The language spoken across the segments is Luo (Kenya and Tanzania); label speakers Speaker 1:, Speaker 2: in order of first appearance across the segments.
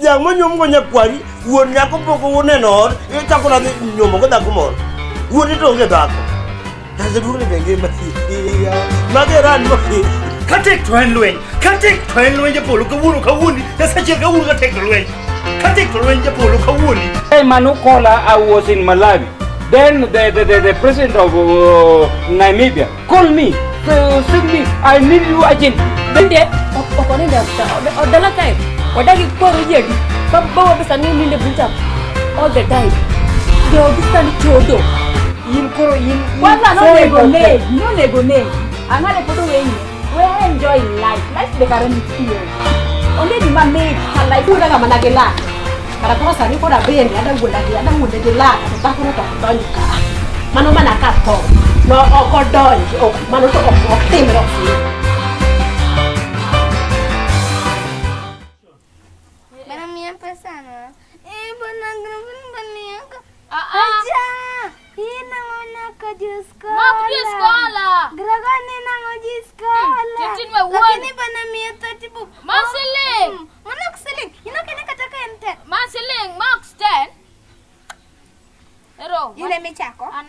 Speaker 1: Yang monyom go nyakwari, wuon nyako poko wone no, e chako na nyomo go dako moro. Wuon to ge dako. Haze dugle benge mati. Mageran mo.
Speaker 2: Katek to lwen. Katek to lwen Japolo ka wuno ka wuni. Ya sache ka wuno ka tek lwen. Katek to lwen Japolo ka wuni.
Speaker 3: Hey Manukola, I was in Malawi. Then the president of Namibia called me. Said me, I need you again.
Speaker 4: Then they okone da Dala kai. Wadagi koro yedi. Baba bisa ni le bunta. All the time. They will be standing chodo. Yin koro yin. Wala no nego ne. Angale photo wenye. We enjoy life. Life the current experience. Only the man made her life uda kama nagela. Para kwa sari kwa beni ada ngunda gela. Takuna takutonika. Mano mana kato. No okodonji. Mano to oktimro.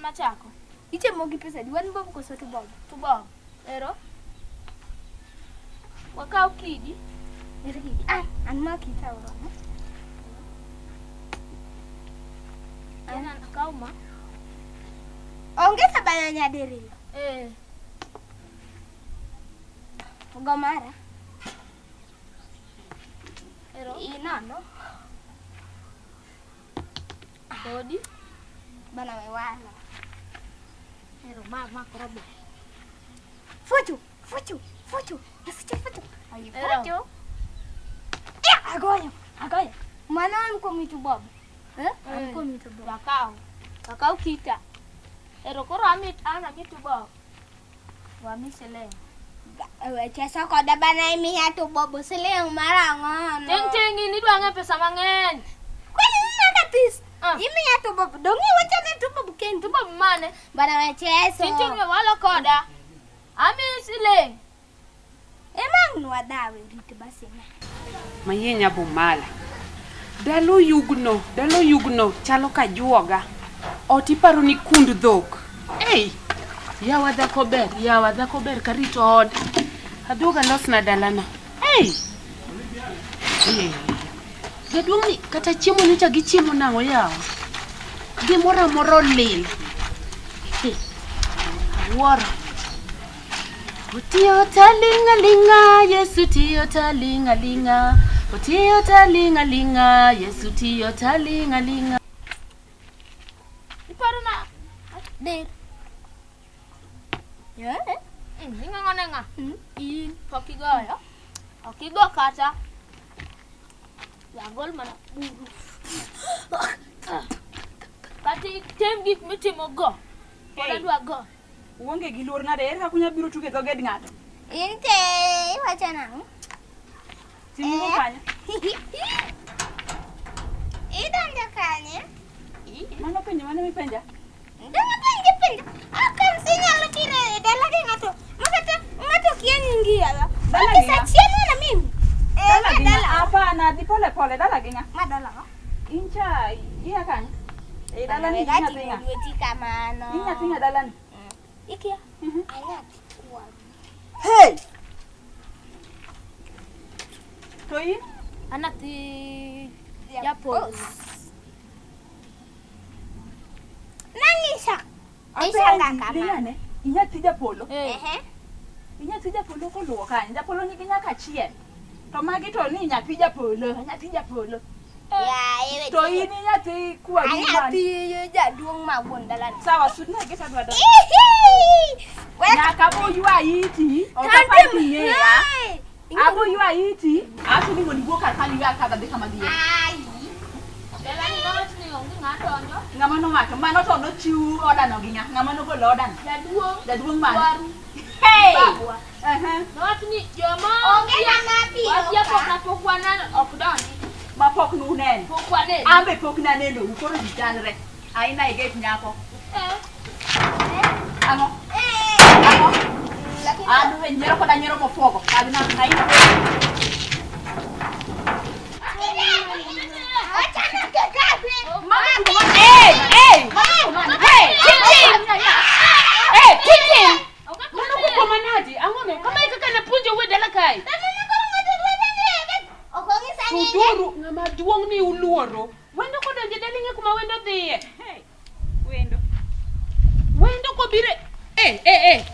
Speaker 5: Machako. Iche mogi pesa diwan bob ko so to bob. Ero. Wakao kidi. Ero kidi. An ma kita ora. Ana kauma. Ongeza bananya deri. Ngomara. Ero inano. Dodi. Bana wewala. Ero mama korobe. Fuchu. Nasicha fuchu. Ayi fuchu. Ya agoya. Mana anko mitu bob. Anko mitu bob. Kakao kita. Ero koro ana mitu bob. Wa misele. Weche soko da bana imi hatu bob sele marangon. Teng ini duange pesa mangen. Kwani nakatis? Imi hatu bob dongi wachane tu bob ken tu bob mane. Bana weche so. Tintinwe wala koda. Ami sile. Emang wadawe rite basena.
Speaker 6: Mayenya bomala. Dalo yugno chalo ka juoga. Otiparo ni kund dhok. Hey, yawa dhako ber karito od. Aduoga losna dalana. Hey. Gaduong ni kata chiemo ni gi chiemo nango yawa. Gimora moro lil. Wara. Utio talinga Yesu tio talinga. Utio talinga Yesu tio talinga.
Speaker 5: Iparuna. Der. Ya? Ngonenga. In pokigo ya. Okigo kata. Ya gol mana buru. Kati tem gik mitimo go. Koda dwa go.
Speaker 6: Uonge gi luor nade ere kunya biro tuke dhoged ng'ato.
Speaker 5: Inte iwacho nang'o?
Speaker 6: Timo kanya.
Speaker 5: Idonjo kanye?
Speaker 6: Mano penjo mane mipenja?
Speaker 5: Dongo penjo. Akan sinyalo tire dala gi ng'ato. Ng'ato kia nyingi ya.
Speaker 6: Dala
Speaker 5: gi sachiemo na mimi.
Speaker 6: Dala hapana, di pole dala gi ng'a?
Speaker 5: Ma dala go?
Speaker 6: Incha iya kanya. Dala ni
Speaker 5: ngati dueti kamano.
Speaker 6: Inya dala ni.
Speaker 5: Ikia. Ayati kwa.
Speaker 6: Hey! Toi?
Speaker 5: Anati Japolo. Nangisa. Isa ngakama.
Speaker 6: Inya Japolo. Inya Japolo ko luwo kanya. Japolo ni nyaka chien. To magi to ni nyathi Japolo.
Speaker 5: Ya, ewe.
Speaker 6: To ini nyathi kwa gi man.
Speaker 5: Nyathi jaduong' mawuon dalani.
Speaker 6: Sawa, sudna gita dwado. Nyaka bo ywa iti. Okapati ya. Abo ywa iti. Asu ni ngoni boka kali ya kada de kama dia.
Speaker 5: Ai. Dalani ngawat ni onge ngatonjo.
Speaker 6: Ngamano ng'ato mano to no chiu odano gi nya. Ngamano go lodan. Jaduong man. Hey.
Speaker 5: Ngawat ni joma onge ng'ati. Wasia pokna pokwana okdonji.
Speaker 6: Mapok nunen.
Speaker 5: Pokwane.
Speaker 6: Ambe pokna neno ukoro ditanre. Aina iget nyako. Ano? Aduh, nyero koda nyero mofogo. Kadina aina.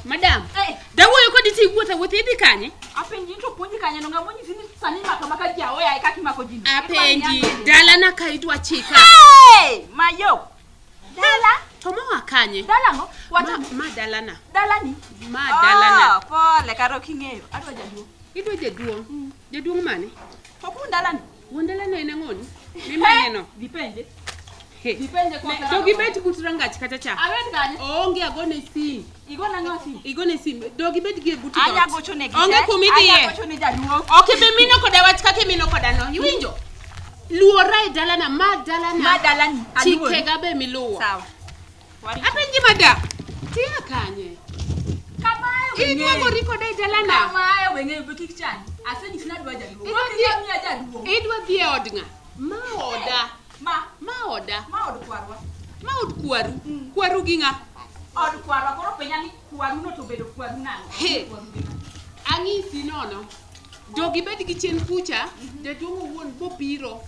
Speaker 6: Madam. Dawoyo kodi ti wuotho idhi kanye? Apenji to puonji kanye no ngamonyi sini sani maka jawo ya kaki mako jini. Apenji dala na kaitwa chika. Hey! Mayo. Dala? Tomo wakanye. Dala ngo? Wata ma dala na. Dala ni? Ma dala na. Pole karo kingeyo. Adwa jaduo. Idwa jaduo. Jaduo mane? Poku dala ni. Wondala no ene ngoni. Mimanye no. Dipende. Dipende kwa kala. Dogi beti kuturanga chikata cha. Awet kanye. Onge agone si. Igona ngoti. Igone si. Dogi beti ge buti. Anya gocho ne gite. Onge kumidhi. Anya gocho ne jaduo. Okay be mino koda wach kake mino koda no. Iwinjo? Luorai dala na ma dala na. Ma dala ni. Chikega be miluo. Sawa. Apenji mada. Tia kanye. Kamayo wenge. Idwa goriko dai dala na. Kamayo wenge bukik chani. Aseni sina dwa jaduo. Idwa dhie odnga. Ma oda. Ma oda kwarwa. Ma od kwaru. Kwaru ginga. Od kwarwa koro penya ni kwaru no to bedo kwaru nang. He. Angisi nono. Dogi bed gi chen kucha, jaduo wuon bobiro.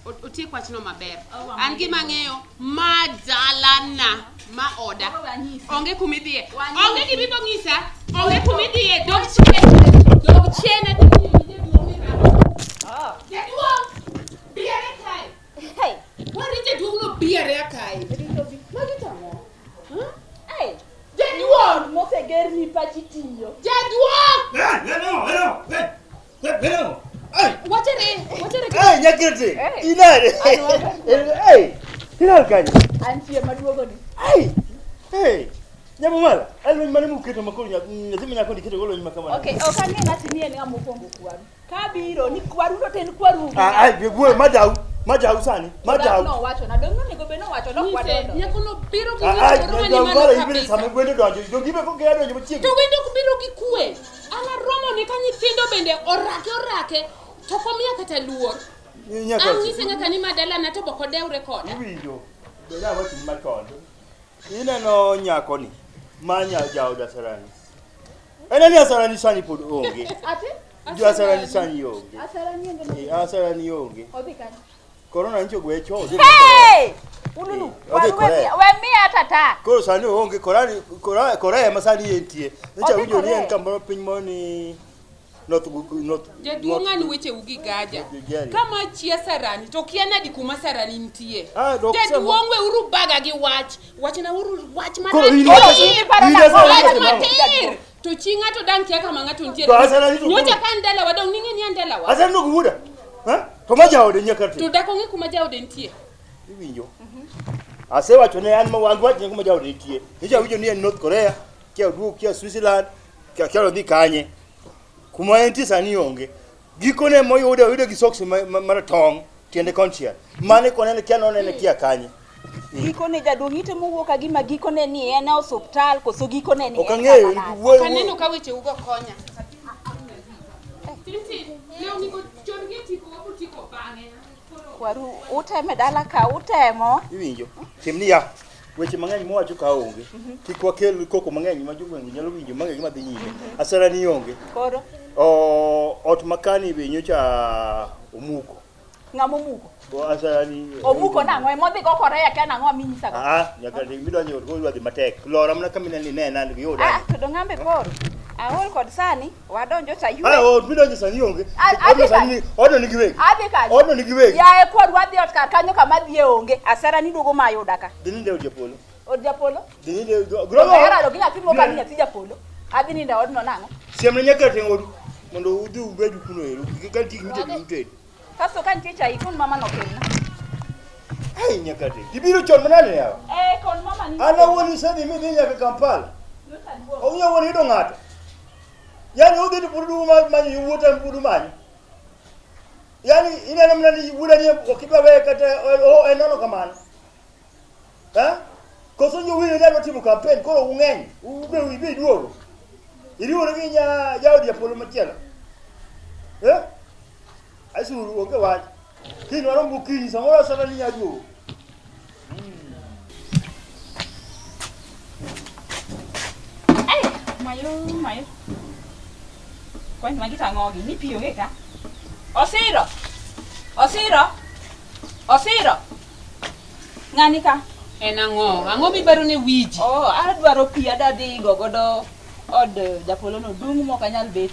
Speaker 6: Otie kwach no maber. An gi mang'eyo ma dalana ma oda. Onge kumidhie. Onge gi bibo ngisa. Onge kumidhie. Dog chene jaduo. Biere kai. Hey. What is it doing no biere kai? Magitamo. Hey. Jaduo, mo se gerni pachitiyo. Jaduo.
Speaker 1: Hello.
Speaker 6: What are
Speaker 1: Hey, Nyakarateng. Inare. Hey. Hilal kanye.
Speaker 6: Antie maduogo ni.
Speaker 1: Hey. Nyamo mala. Alwe mane muketo makolo nyathimi nyako diketo golo nyima kama.
Speaker 6: Okay, okane ngati ni en amokongo kwaru. Kabiro ni kwaru to ten kwaru.
Speaker 1: Beguo madau sani. Madau.
Speaker 6: No wacho na dongo nego be no wacho no kwado. Nyako no biro gi
Speaker 1: wero ni malo ibire same gwendo donjo. Dogibe ko gedo donjo chieng.
Speaker 6: To wendo ku biro gi kue. Ala romo ni kanyi tindo bende orake. To komia kata luor. Angise ngaka ni madala na to boko deure koda.
Speaker 1: Iwinjo. Dela wati makondo. Ineno nyako ni. Manya jawda sarani. Ene ni asarani sani pod onge.
Speaker 6: Ati?
Speaker 1: Jo asarani sani onge.
Speaker 6: Asarani onge.
Speaker 1: Asarani onge.
Speaker 6: Odikani.
Speaker 1: Corona ncho gwe cho.
Speaker 6: Hey! Ululu. We mi atata.
Speaker 1: Koro sani onge Korea masani entie. Ncha ujo ni en kambaro piny moni not
Speaker 6: jaduonga ni weche ugi gaja. Kama chia sarani to kiana di kuma sarani ntie. Jaduongwe uru baga gi wach na uru wach ma. To chinga to dang kia kama ngato ntie. Nyocha kan Dala wadong ninge ni Dala wa.
Speaker 1: Asa no guda. Ha? To majawde Nyakarateng.
Speaker 6: To dako ngi kuma jawde ntie.
Speaker 1: Iwinjo. Ase wacho ne an ma wangu wacho kuma jawde ntie. Nija ujo ni en North Korea, kia duo kia Switzerland, kia dhi kanye. Kuma enti sani onge. Gikone moyude gi socks maratong tiende konchiel. Mane konene kia nonene kia kanye.
Speaker 6: Gikone jaduongite mowuok agima gikone ni en hospital koso gikone ni.
Speaker 1: Okang'eyo
Speaker 6: kaneno ka weche ugo konya. Leo niko chorgeti ko tiko bange. Kwaru uteme dala ka utemo.
Speaker 1: Iwinjo. Timni ya. Weche mang'eny mowacho ka onge. Kik wakel koko mang'eny ma jogweng' nyalo winjo mang'eny ma dhi nyime. Asara ni onge.
Speaker 6: Koro.
Speaker 1: Ot makani be nyocha omuko.
Speaker 6: Ng'amo muko.
Speaker 1: Asara ni
Speaker 6: omuko nang'o modhi go Korea ka nang'o minyisa go.
Speaker 1: Nyakarateng midonjo go dwadhi matek. Lora mana kamina ni ne nan gi yoda.
Speaker 6: To do ng'ambe koro. Ahol kod sani wadonjo cha yue.
Speaker 1: Midonjo sani onge. Odo nigi weg.
Speaker 6: Adhi kanyo.
Speaker 1: Odo nigi weg.
Speaker 6: Yae kod wadhi ot kar kanyo kama dhie onge. Asara ni duogo mayuda ka.
Speaker 1: Dininde od Japolo.
Speaker 6: Od Japolo?
Speaker 1: Dininde
Speaker 6: grogo. Era do ginya timo kani nyathi Japolo. Adhi ninde odno nang'o?
Speaker 1: Siemne Nyakarateng odu mondo udhi ubedu kuno ero. Kik tik mite.
Speaker 6: Kaso kan chicha ikun mama no kelna.
Speaker 1: Hey Nyakarateng. Ibiro chon manane yawa.
Speaker 6: Kon mama ni.
Speaker 1: Ana woni sani mi dhi nyaka Kampala. Onya woni do ng'ato. Yani udhi to purudu manyi wuota purudu manyi. Yani inena mnani wuda ni okidwa we kata enono kamano. Koso nyo wile dalo timu campaign koro ung'eny. Ube duogo. Iriwore gi jaod Japolo machielo. Asuru onge wach. Kinwaro mbukinyi samoro sana ni nyaduogo.
Speaker 6: Mayo. Kwani magita ngogi ni piyo ngeka. Osiro. Ngani ka?
Speaker 7: En ang'o bibaro ne wiji?
Speaker 6: Adwaro pi adadhi godo od Japolo no dum mok anyal bet.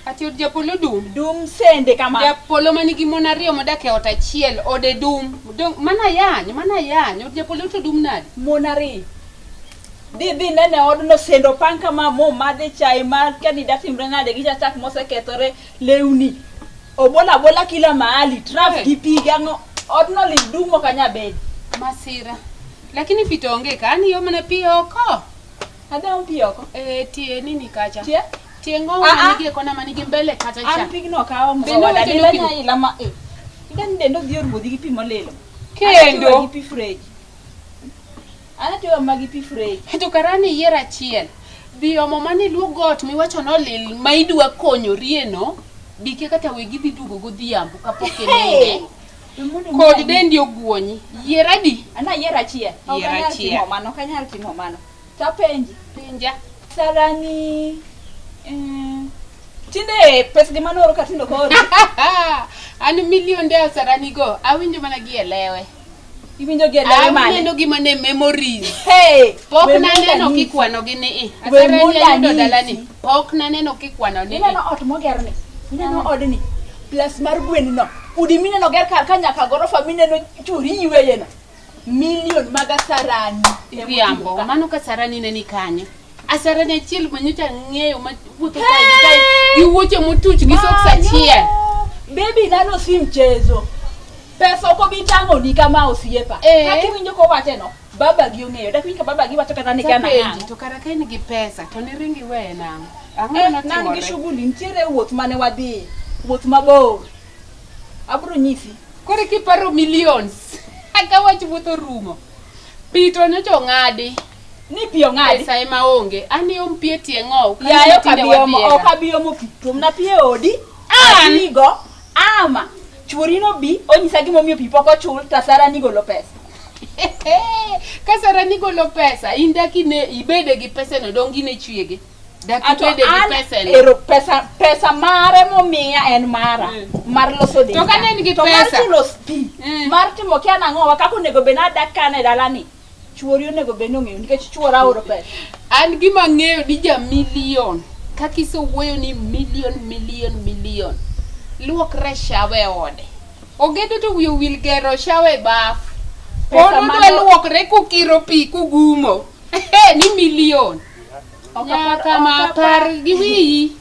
Speaker 7: Ati od Japolo
Speaker 6: Dum sende kama.
Speaker 7: Japolo manigi mon ariyo modak e ot achiel, ode dum. Mana yany. Od Japolo to dum nade?
Speaker 6: Mon ariyo. Didhi nene odno sendo panka ma mo madhe chai ma kanida timre nade gi chak mosekethore lewni. Obola kila mahali, traf gi pi gango odno li dum mok anyal bet.
Speaker 7: Masira. Lakini pito onge ka ani yo mana pi oko.
Speaker 6: Ada un pi oko?
Speaker 7: Tie nini kacha?
Speaker 6: Tie
Speaker 7: ngo manigi kona manigi mbele kata cha.
Speaker 6: An pigno ka ombo wada dila nya ila ma idan dendo dior modi gi pi molelo.
Speaker 7: Kendo
Speaker 6: gi pi fresh. Ana tiyo magi pi fresh.
Speaker 7: To karani yera achiel. Bi omo mani lugot miwacho no lil maidwa konyo rieno. Bike kata wegi dhi dugo godhiambo kapok enene. Kod dendi ogwonyi. Yiera di?
Speaker 6: Ana yiera achiel.
Speaker 7: Yiera achiel.
Speaker 6: Kanyal timo mano. Ta penja. Sarani tinde pesa gi manoro katindo kodi.
Speaker 7: An million de sarani go. Awinjo mana gi elewe.
Speaker 6: Iwinjo gi elewe mane?
Speaker 7: Awinjo gi mane memories.
Speaker 6: Pok
Speaker 7: na neno kikwano gi ni. Asarani ayudo dalani. Pok na neno kikwano ni.
Speaker 6: Ineno ot moger ni. Ineno odni. Plus mar gwen no. Udi mineno ger kar kanyaka gorofa mineno churi iweyeno. Million maga sarani.
Speaker 7: Riambo. Mano ka sarani neni kanyo. Asarani achiel manyocha ng'eyo ma wuotho kai gi wuoche motuch gi socks achiel.
Speaker 6: Baby nano si mchezo. Pesa oko bitango ni kama osiepa. Kaki winjo ko wateno. Baba gi ong'eyo. Dakwinka baba gi wacho kata ni kana ng'ango.
Speaker 7: To kara kain gi pesa to ni ringi we nango.
Speaker 6: Nan gi shughuli ntiere wuoth mane wadhi. Wuoth mabor. Abro nyisi.
Speaker 7: Kore kiparo millions. Aka wach wuotho rumo. Pito nyocho ng'adi.
Speaker 6: Ni pio ng'adi.
Speaker 7: Pesa ema onge. Ani ompie tie ng'ow.
Speaker 6: Yayo kabiomo. Okabiomo pito. Mna pie odi. Anigo. Ama. Churino bi. Onyisa gimomiyo pi poko chul. Tasara ni golo pesa.
Speaker 7: Kasara ni golo pesa. Indaki ne ibede gi pesa no dongi ne chwege. Daki bede gi pesa no.
Speaker 6: Ero pesa mare momiya en mara. Mar loso de.
Speaker 7: To kane ni gi
Speaker 6: to
Speaker 7: pesa.
Speaker 6: Mar chulo pi. Mar timo kia nang'owa kako nego bena dakane dalani. Chuori onego beno ng'eyo nikech chuora oro pesa.
Speaker 7: An gima ng'eyo di ja million. Kakiso wuoyo ni million. Luokre shawe ode. Ogedo to wiyo wil gero shawe baf. Pono do luokre kukiro pi kugumo. Ni million. Nyaka mapar gi wiyi.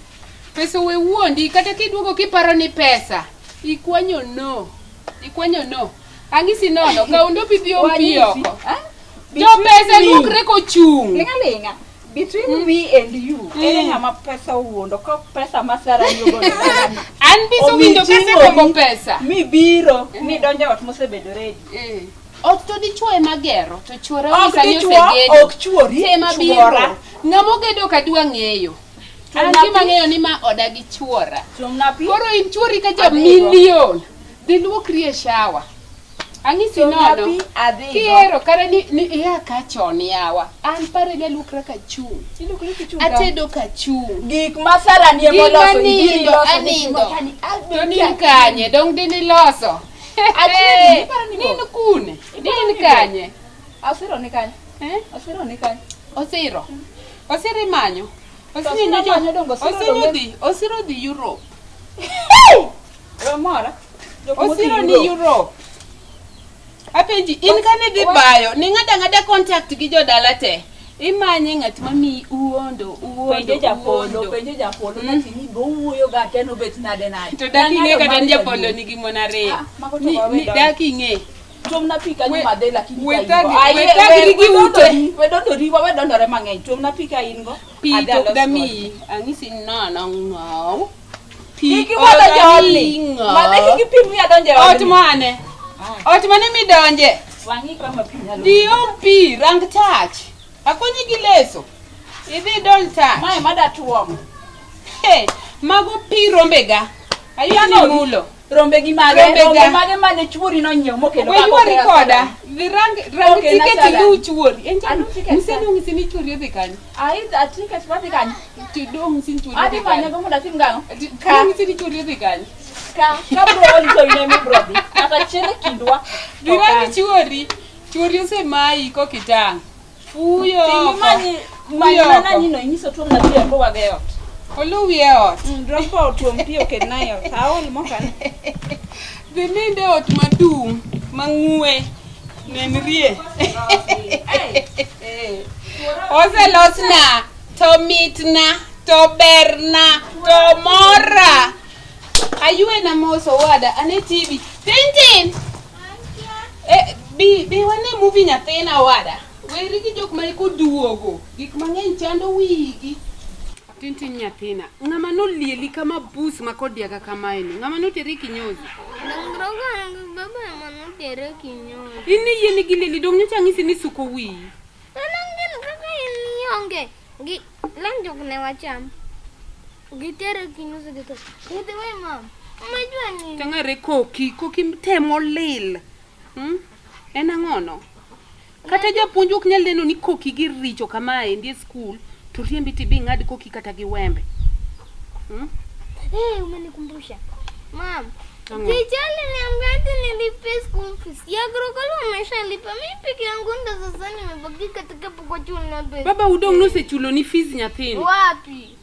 Speaker 7: Pesa we wuondi kata kiduogo kiparo ni pesa. Ikwanyo no. Angisi nono ka undo pidhi opioko. Jo pesa luokre kochung.
Speaker 6: Linga. Between we and you. Ene ngama pesa wuondo ko pesa masara yogo.
Speaker 7: An biso winjo pesa ko pesa.
Speaker 6: Mi biro, mi donjo ot mosebedo ready.
Speaker 7: Ot to dichwo ema gero to chwore
Speaker 6: osani osegedo. Ok chwori,
Speaker 7: ema biro. Ngamo gedo kadwa ng'eyo. An gima ng'eyo ni ma oda gi chwora. Koro in chwori ka ja million. Dhi luokri e shower. Angisi nono. Kiero kare ni iya ka chon yawa. An pare ga lukra ka chung. Atedo ka chung.
Speaker 6: Gik masara ni emoloso
Speaker 7: anindo. To ni kanye dong dini loso.
Speaker 6: Atedo ni
Speaker 7: nino kune. Nini kanye.
Speaker 6: Osiro ni kanye. Osiro ni kanye.
Speaker 7: Osiro manyo. Osiro di Europe.
Speaker 6: Romora.
Speaker 7: Osiro ni Europe. Apenji in kane dhi bayo ni ng'ada contact gi jo Dala te. Imanye ng'at mami uondo.
Speaker 6: Penjo Japolo na tini go wuoyo ga teno bet nade.
Speaker 7: To daki ng'e kata Japolo nigi mon ariyo. Ni daki ng'e.
Speaker 6: Chomna pika ni madhe lakini
Speaker 7: wetagri gi ute.
Speaker 6: We dondore mang'eny. Chomna pika in go.
Speaker 7: Pito dami angisi nono ng'ow.
Speaker 6: Piki wala jolni. Madhe kiki pimu ya donje
Speaker 7: ot mane. Ot mane mi donje.
Speaker 6: Wangi kama pinya lo.
Speaker 7: Diom pi rang touch. Akonyi gi leso. Idhi don touch.
Speaker 6: Mae mada tuomo.
Speaker 7: Mago pi rombega. Ayani mulo.
Speaker 6: Rombe gi mage mane chwori no nyiew mokelo
Speaker 7: ka. Rang ticket lu chuori. Mseni ungisini chuori dhikani.
Speaker 6: A ticket ma dhikani.
Speaker 7: Tidong sin chuori.
Speaker 6: Adi manya gomo da tim gang.
Speaker 7: Ka ngisini chuori dhikani.
Speaker 6: Ka bro olito ine mi brodi. Ata chele kindwa.
Speaker 7: Rang chuori osemai ko kitang. Fuyo.
Speaker 6: Timi manyi na nino inyiso tuom na bia mbo wageyo.
Speaker 7: Olu wiot.
Speaker 6: Drop tuom pio kenayo. Taol mokan.
Speaker 7: Deninde ot madum mang'we nenrie. Oselosna to mitna to berna to mora. Ayue na moso wada ane TV. Tintin. Bi wane movie nyathina wada. Weri gi jok mane ko duogo. Gik mang'eny chando wigi. Tintin nyathina. Ng'ama no lieli kama bus makodiaga kama eni. Ng'ama no teri kinyozi.
Speaker 5: Baba mano tere kinyozi.
Speaker 7: Ini yeni gileli dong nyocha ngisi ni suko wi.
Speaker 5: Nangin kaka nyonge. Lanjok ne wacham. Gitere kinyozi gitu. Gitu we mam. Majua ni.
Speaker 7: Tangare koki temo lil. Ena ngono. Kata japuonj ok nyal neno ni koki gi richo kama e school. To riembi tibi ngadi koki kata gi wembe.
Speaker 5: Umenikumbusha. Mam. Tichali niambia ati nilipe school fees. Ya grogolo umeshalipa. Mimi peke yangu ndo sasa nimebaki katika pokochu na pesa.
Speaker 7: Baba udong no se chulo ni fees nyathini.
Speaker 5: Wapi?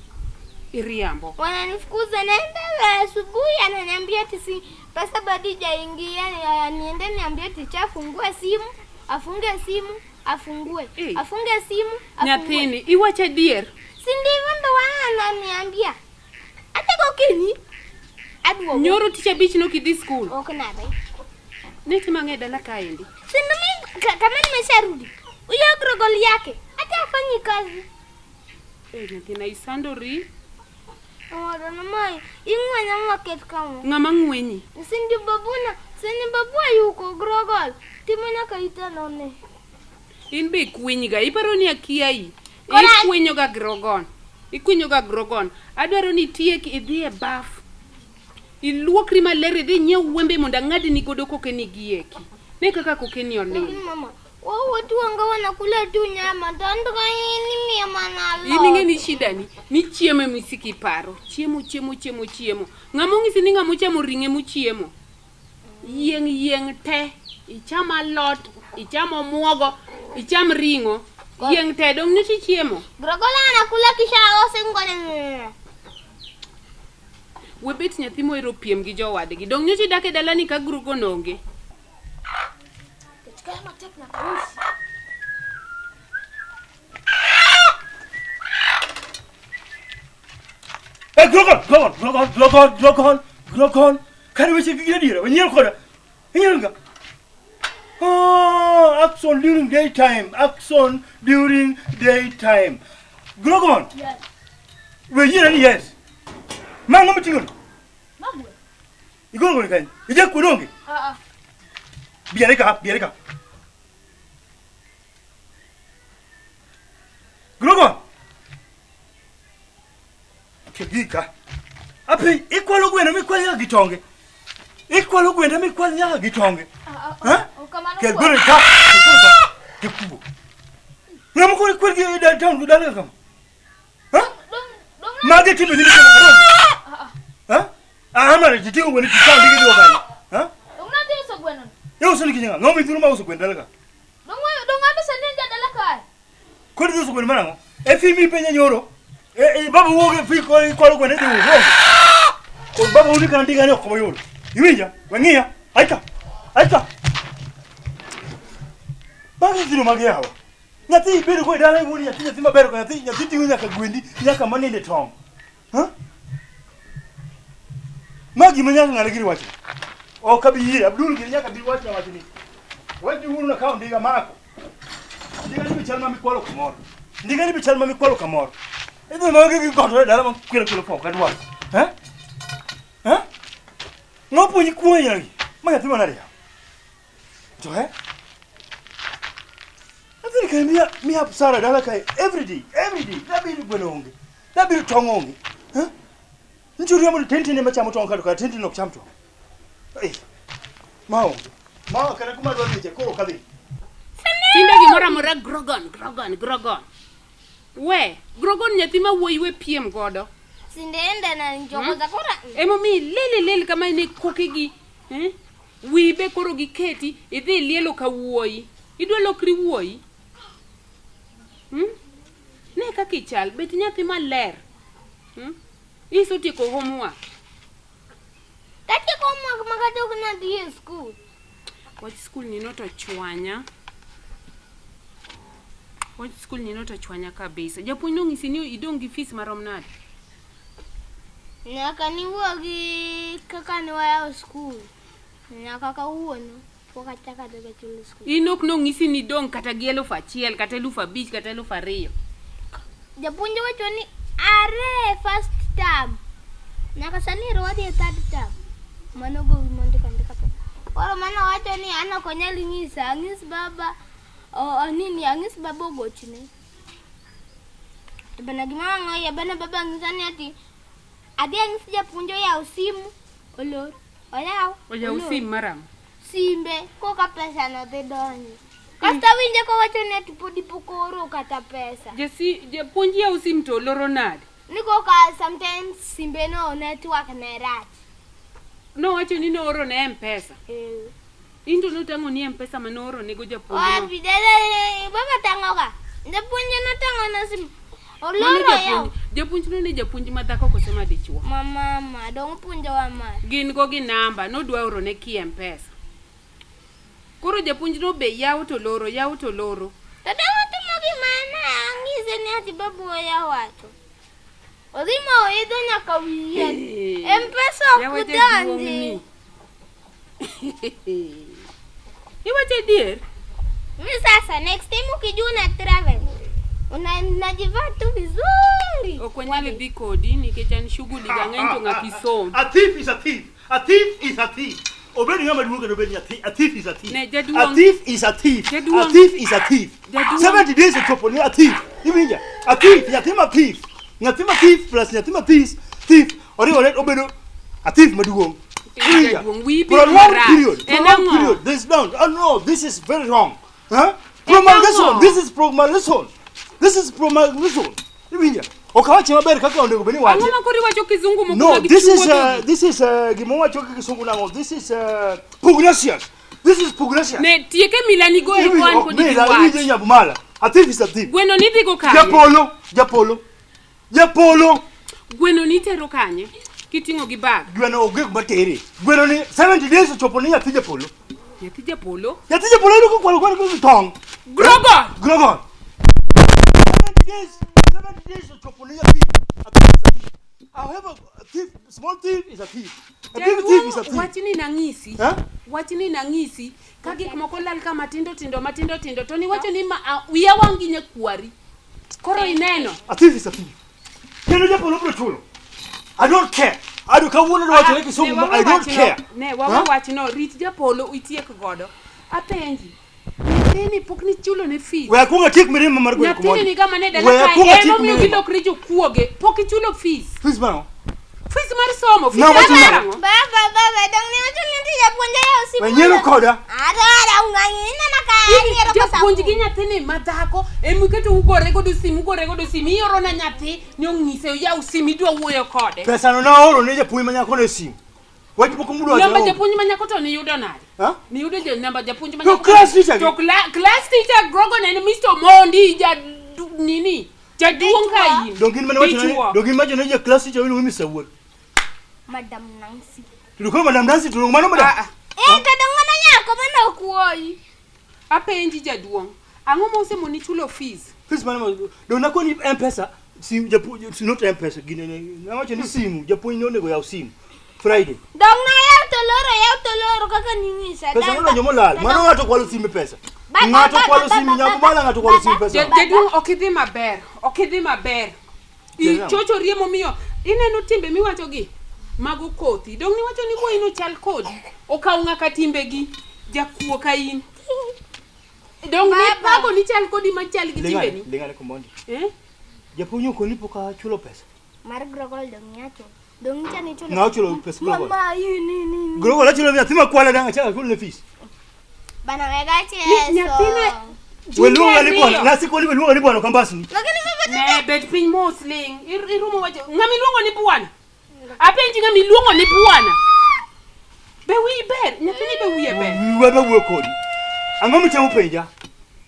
Speaker 7: Iriambo.
Speaker 5: Wananifukuza naenda asubuhi ananiambia ati si pesa bado hajaingia. Niende niambia ticha afungue simu, afunge simu, afungue. Afunge simu, afungue.
Speaker 7: Nyathini, iwacha dier.
Speaker 5: Si ndivyo ndo wananiambia. Hata kokini
Speaker 7: Nyoro ticha bich no kidhi school.
Speaker 5: Ok nade.
Speaker 7: Neti mange dala kaendi.
Speaker 5: Sina mimi kama nimesharudi. Uyo grogol yake hata afanyi kazi.
Speaker 7: Nyathina isandori.
Speaker 5: Ora na mai ingwanya market kama.
Speaker 7: Ngama ngwenyi.
Speaker 5: Sindi babuna, sini babu ayuko grogol. Timena kaita none.
Speaker 7: In be kwinyiga iparo ni akiai. Ikwinyoga grogon. Ikwinyoga grogon. Adwaro ni tiek idhi e baf. Iluokri maler idhi nyiew wembe mondo ng'adi ni godo kokeni gieki. Ne kaka kokeni oni.
Speaker 5: Mama, watu wanga wanakula tu nyama. Ndio ini mia manalo.
Speaker 7: Ini ngeni shida ni chiemo misiki paro. Chiemo. Ng'amo ngisi ni ng'amo chamo ringe mu chiemo. Yieng te. Ichama lot, ichamo muogo, icham ringo. Yieng te dong ni chiemo.
Speaker 5: Grogola anakula kisha ose ngone.
Speaker 7: Webet nyathi moero piem gi jowadgi. Dong nyochi dake dalani ka grugo nonge.
Speaker 5: Kama tep na kusi.
Speaker 1: Grogon. Kani weche gi dira, wenyel koda. Wenyelga. Action during daytime. Grogon.
Speaker 5: Yes.
Speaker 1: Yes. Mango mtingo.
Speaker 5: Mamwe.
Speaker 1: Igongo ni kani? Ije kudonge. Biareka. Grogon. Kigika. Ape ikwalo gwena mikwanya gitonge. Ha? Kelbere ka. Kikubo. Namuko kwelgi downtown Dala kama. Ha? Mage timu ni kama. Ha? Ama jitigo ngoni kitao ndike dio kani. Ha?
Speaker 5: Unadi usogwena.
Speaker 1: Yo soni kinyanga. Ngomi thuru ma usogwena Dala ka.
Speaker 5: Donga sende Dala ka.
Speaker 1: Kweli usogwena manango. Efimi penya nyoro. Baba woge fi ko gwena dio wo. Ko baba uni kan ndiga ne ko yoro. Iwija, wangia. Aika. Bagi zino mage hawa. Nyati bero ko Dala ngoni nyati mabero ko nyati tingu nyaka gwendi nyaka manende tong. Ha? Magi manyanga ngalagiri wacho. O kabiye Abdul ginyaka bi wacho wacho ni. Waji huru na kaunti ndiga mako. Ndiga ni bichalma mikwalo kamoro. Edo mage gi goto Dala ma kwelo po kadwa. Ha? Ngopo ni kuonya ni. Maya tuma nari. Jo he? Azini kai mi hap sara Dala kai every day. Dabiru gwenonge. Dabiru tongonge. Ha? Njuri yamu tenti ne macha mutonga ka tenti no chamto. Mao kana kuma do nije ko kabi.
Speaker 7: Tinde gimora mora grogon. We, grogon nyathi ma wuoyi we piem godo.
Speaker 5: Sindenda na njoko zakora.
Speaker 7: Emo mi lele kama ine kokegi. Wibe koro giketi idhi lielo ka wuoyi. Idwa lokri wuoyi. Ne kaki chal bet nyathi maler. Iso tiko homework.
Speaker 5: Tati homework makadok na di school.
Speaker 7: What school ni not chwanya? What school ni not chwanya kabisa? Japuonj no ngisi ni idong gi fees marom nade?
Speaker 5: Nyaka ni wuogi kaka ni waya school. Nyaka ka wuono. Poka chaka doga chulo school.
Speaker 7: Inok no ngisi ni dong kata gi 1,000 kata 5,000 kata 2,000.
Speaker 5: Japuonj wacho ni are first term. Nyaka sani rwadi third term. Mano go mondo kandika pe. Ora mana wacho ni ana konyali ngisa angis baba nini angis baba gochne. To bana gima ngoya bana baba ngisani ati adi angis japuonjo ya usimu olor. Oya
Speaker 7: usimu maram.
Speaker 5: Simbe ko ka pesa no de donyo. Kasta winje ko wacho ni ati podi pokoro kata pesa.
Speaker 7: Japuonj ya usimu to loro nade?
Speaker 5: Niko ka sometimes simbe no network ne rach.
Speaker 7: No wacho ni no oro ne M-Pesa. Into no tango ni M-Pesa ma no oro nego japuonj no.
Speaker 5: Bidele baba tango ka. Japuonj no tango na sim. Oloro ya.
Speaker 7: Japuonj no ne japuonj madhako kose madichwo.
Speaker 5: Mama dong puonjo wa ma.
Speaker 7: Gin go gi namba no dwa oro ne ki M-Pesa. Koro japuonj no be yawo to loro.
Speaker 5: Tadango timo gi mana angise ni ati babu ya wacho. Odimo edo nyaka wiye. M-Pesa kudanje.
Speaker 7: Iwache dier?
Speaker 5: Mi sasa next time ukijuna travel. Unajivaa tu vizuri.
Speaker 7: Okwanyale dhi kodi nikech an shughuli gang'eny to ng'ati som.
Speaker 2: A thief is a thief. A thief is a thief. Obedi ngama duogo no bedi a thief is a thief. A thief is a thief. A thief is a thief. 70 days ochopo ni a thief. Iwinja? A thief, yatima thief. Yatima thief plus yatima thief. Oriwo obedo a thief maduong'. For a long period. This down. Oh no, this is very wrong. Huh? This is promulgation. Iwinja? Okawache maber kaka onego beni wache.
Speaker 7: Ang'o makori wacho kizungu moko?
Speaker 2: No, this is gimo wacho kizungu nango. This is pugnacious.
Speaker 7: Ne tieke milani go e kwan kodi wach.
Speaker 2: Iwinja nyabumala. A thief is a thief.
Speaker 7: Gweno nidhi go kanye?
Speaker 2: Japolo.
Speaker 7: Gweno nitero kanye? Kitingo gi bag.
Speaker 2: Gweno ogek batere. Gweno ni 70 days ochopo ni nyathi Japolo.
Speaker 7: Nyathi Japolo
Speaker 2: ilo ko kwalo tong. Grogon. 70 days ochopo ni nyathi. However, a thief, small thief is a thief. A big thief is a thief.
Speaker 7: Wachini nangisi. Kagi kumoko lal ka matindo to ni wacho ni wiya wangi nye kwari. Koro ineno.
Speaker 2: A thief is a thief. Kendo Japolo bro chulo. I don't care. I don't care.
Speaker 7: Ne wawa wachino rit Japolo itiek godo. Apenji. Nini pokni chulo ne fees.
Speaker 2: We akunga tik mirima mar gweno
Speaker 7: komodi. Nyatini ni kama ne dala ka eno miyo gidok rijo kuoge. Poki chulo fees.
Speaker 2: Fees bano?
Speaker 7: Fees mar somo.
Speaker 2: No, what you
Speaker 5: Baba, dong ni wacho ni japuonja ya usimu.
Speaker 2: Wenyero koda.
Speaker 5: Ara ung'ang'ina maka nyero
Speaker 7: pesa. Japuonj gi nyathini madhako emiketo ugore godo simu ioro na nyathi ni ong'ise ya usimu idwa wuoyo kode.
Speaker 2: Pesa no na oro ne japuonj manyako ne simu. Wach poko mudo ajo.
Speaker 7: Namba japuonj manyako to ni yudo nade? Ni yudo je namba japuonj manyako.
Speaker 2: To class
Speaker 7: teacher Grogon and Mr. Mondi nini? Jaduong ka yin.
Speaker 2: Dongin macho ne je class teacher winu Mr. Wood.
Speaker 5: Madam Nancy.
Speaker 2: Tulikuwa Madam Nancy tulungu mano madam.
Speaker 5: Tadongo na nyako mana kuoi.
Speaker 7: Apenji jaduong. Ang'o mose moni chulo fees?
Speaker 2: Fees mano do na ko ni M-Pesa si japuonj si not M-Pesa gine na wacho ni simu japuonj no nego ya simu. Friday.
Speaker 5: Dong na yaw toloro kaka ningisa.
Speaker 2: Pesa no nyomo lal. Mano ngato kwalo simu pesa. Ngato kwalo simu nyako mala ngato kwalo simu pesa.
Speaker 7: Jaduong okidhi maber. Chocho riemo miyo ineno timbe miwacho gi mago kothi. Dong ni wacho ni ko ino chal kodi. Okaw ng'aka timbe gi jakuo ka in. Dong ne pago ni chal kodi machal gi timbe ni.
Speaker 2: Lingane komondi. Japuonj ko lipo ka chulo pesa.
Speaker 5: Mar Grogol dong nyacho. Dong chani
Speaker 2: chulo pesa.
Speaker 5: Mama ini.
Speaker 2: Grogol chulo nyathi makwala dang acha chulo ne fees.
Speaker 5: Bana wega cheso.
Speaker 6: Nyathine.
Speaker 2: Weluonga ni bwana, na sikoli weluonga ni bwana kambasni.
Speaker 5: Lakini
Speaker 6: Ne bet piny mosling. Irumo wacho. Ng'ami luongo ni bwana. Apenji ng'ami luongo ni bwana. Be wi ber, nyathini be wiye ber.
Speaker 2: Webe wuo kodi. Ang'o michamo penja?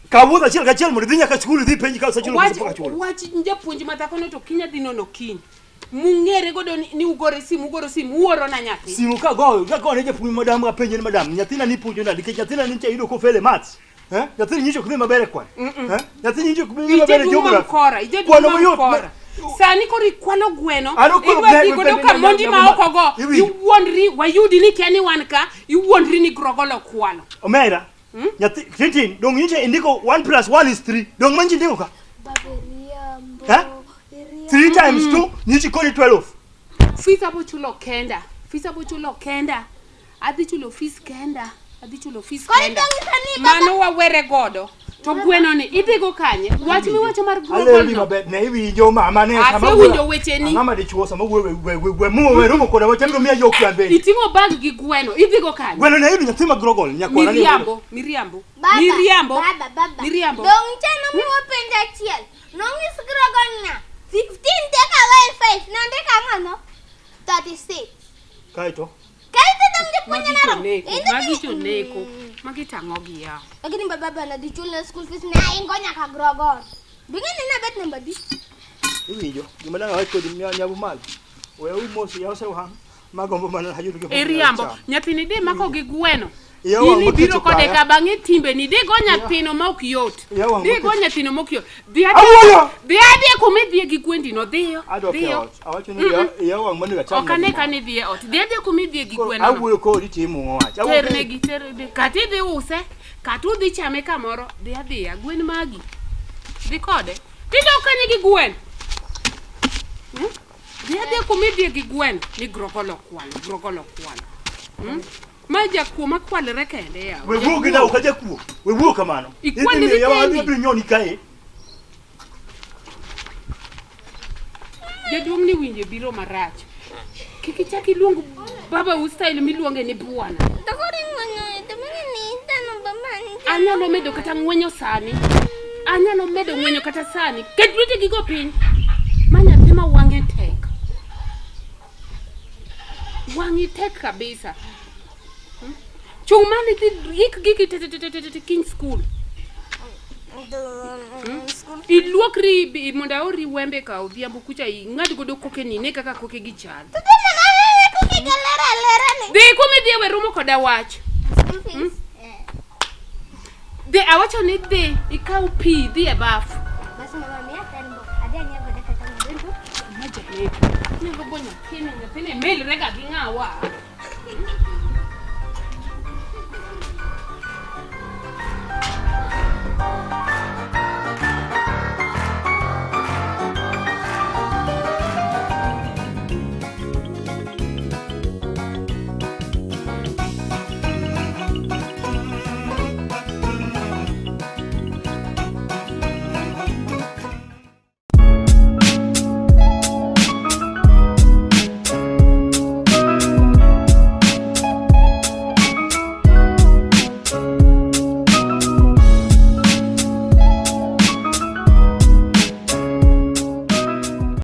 Speaker 2: Kawuotho achiel kachiel mondo idhi nyaka skul idhi penji ka sachulo pok achulo.
Speaker 6: Wach japuonj mathakono to kinya dhi nono kiny. Mung'ere godo ni ugoro simu uoro na nyathi.
Speaker 2: Simu ka go ne japuonj madam ka penje ni madam. Nyathina ni puonjo nadi ke nyathina ni yudo ko fele maths. Nyathini nyicho kudhi maber kwan. Nyathini nyicho kudhi maber geography.
Speaker 6: Ije dumo kora. Sani kori kwano gweno. Idwa godo ka mondi ma oko go. Iwuondri wayudi ni kiani wan ka. Iwuondri ni grogolo kwano.
Speaker 2: Omera. Nyathi tintin dong nyiche indiko 1 + 1 = 3. Dong manji ndiko ka.
Speaker 5: Baberiambo.
Speaker 2: 3 times 2 nyichi kodi 12.
Speaker 6: Fisa bo chulo kenda. Adhi chulo fees kenda. Mano wawere godo. To gweno ni idhi go kanye? Wach mi wacho mar
Speaker 2: Ale ni maber ne iwinjo mama ne
Speaker 6: sama. Asewinjo wecheni.
Speaker 2: Ng'ama dichuo sama we mo romo koda wachendo miya yok kambe.
Speaker 6: Itingo bag gi gweno, idhi go kanye?
Speaker 2: Gweno ne ibi nyathi magrogol nyakwana ni.
Speaker 6: Miriambo.
Speaker 5: Baba. Dong chana mo penja chiel. Nongis grogol na. 15 take away 5. Nande kangano. 36.
Speaker 2: Kaito.
Speaker 5: Kaito dong japuonja naro.
Speaker 6: Magicho neko. Magitango gi ya.
Speaker 5: Lakini baba na dichule school fees na ingo nyaka grogol. Bingine na bet number di.
Speaker 2: Iwinjo. Gima danga wacho di nyabu mal. We umosi ya ose hang. Magombo mana hayudo ge.
Speaker 6: Eriambo. Nyathini de mako gi gweno. Ini biro kode ka bang'e timbe ni digo nyathino ma ok yot. Digo nyathino ma ok yot. Dhiadhi kuma idhiye gi gwendi no dhiyo.
Speaker 2: Awacho ni ya wang' mani gacham.
Speaker 6: Okane ka ni dhiye ot. Dhiadhi kuma idhiye gi gweno.
Speaker 2: Awuoyo kodi timo wach.
Speaker 6: Terne kata idhi use, kata udhi chame kamoro, dhiadhiya gwen magi. Dhi kode. Tidok kanye gi gwen. Dhiadhi kuma idhiye gi gweno ni grogolo kwano. Maja kuoma kwalre kende ya.
Speaker 2: We wuok na ukaja kuo. We wuok kamano.
Speaker 6: Ikwalre
Speaker 2: ya wadhi nyoni kae.
Speaker 6: Jaduong ni winje biro marach. Kiki chaki luongo baba u style miluonge ni bwana.
Speaker 5: Takori ng'wenyo temeni tano bamani.
Speaker 6: Anyalo medo kata ng'wenyo sani. Kedwete gigo piny. Manya pima wange tek. Wangi tek kabisa. Chumani ti king school. Iluokri monda ori wembe ka odhiambo kucha ng'ad godo koke ni ne kaka koke gi chal. Dhi kuma dhi we rumo koda wach. Dhi awacho ni dhi ikaw pi dhi e bafu.
Speaker 5: Basi mama mia tanbo. Adia nyago de kata ngendo.
Speaker 6: Maja ne. Nyago bonya kene mel rega gi ng'awa.